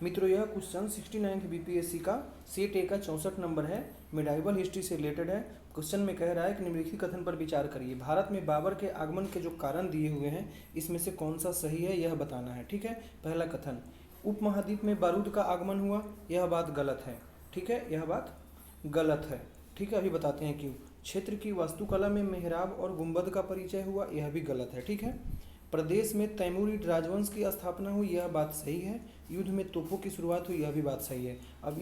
मित्रों यह question 69 BPSC का सेट ए का 64 नंबर है, मेडाइवल हिस्ट्री से रिलेटेड है। क्वेश्चन में कह रहा है कि निम्नलिखित कथन पर विचार करिए। भारत में बाबर के आगमन के जो कारण दिए हुए हैं इसमें से कौन सा सही है यह बताना है। ठीक है, पहला कथन, उपमहाद्वीप में बारूद का आगमन हुआ, यह बात गलत है। ठीक है, यह बात गलत है। ठीक है, अभी बताते हैं क्यों। क्षेत्र की वास्तुकला में मेहराब और गुंबद का परिचय हुआ, यह भी गलत है। ठीक है, प्रदेश में तैमूरिद राजवंश की स्थापना हुई, यह बात सही है। युद्ध में तोपों की शुरुआत हुई, यह भी बात सही है। अब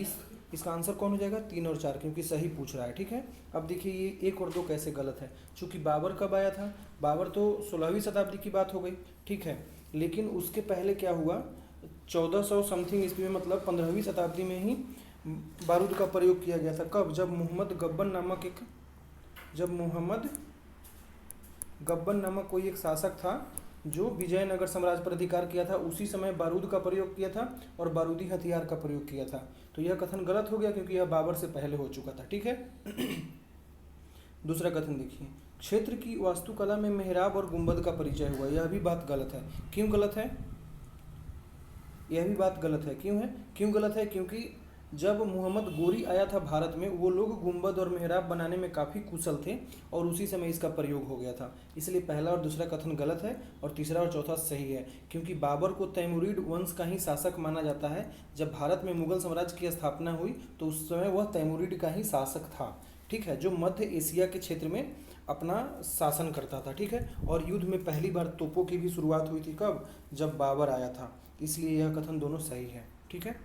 इसका आंसर कौन हो जाएगा, 3 और 4, क्योंकि सही पूछ रहा है। ठीक है, अब देखिए ये 1 और 2 कैसे गलत है। चूँकि बाबर कब आया था, बाबर तो 16वीं शताब्दी की बात हो गई। ठीक है, लेकिन उसके पहले क्या हुआ, 1400 समथिंग ईस्वी में, मतलब 15वीं शताब्दी में ही बारूद का प्रयोग किया गया था। कब, जब मोहम्मद गब्बर नामक कोई एक शासक था जो विजयनगर साम्राज्य पर अधिकार किया था, उसी समय बारूद का प्रयोग किया था और बारूदी हथियार का प्रयोग किया था। तो यह कथन गलत हो गया क्योंकि यह बाबर से पहले हो चुका था। ठीक है, दूसरा कथन देखिए, क्षेत्र की वास्तुकला में मेहराब और गुंबद का परिचय हुआ, यह भी बात गलत है। क्यों गलत है, यह भी बात गलत है। क्यों गलत है, क्योंकि जब मोहम्मद गोरी आया था भारत में, वो लोग गुंबद और मेहराब बनाने में काफ़ी कुशल थे और उसी समय इसका प्रयोग हो गया था। इसलिए पहला और दूसरा कथन गलत है और तीसरा और चौथा सही है, क्योंकि बाबर को तैमूरिद वंश का ही शासक माना जाता है। जब भारत में मुगल साम्राज्य की स्थापना हुई तो उस समय वह तैमूरिद का ही शासक था। ठीक है, जो मध्य एशिया के क्षेत्र में अपना शासन करता था। ठीक है, और युद्ध में पहली बार तोपों की भी शुरुआत हुई थी कब, जब बाबर आया था। इसलिए यह कथन दोनों सही है। ठीक है।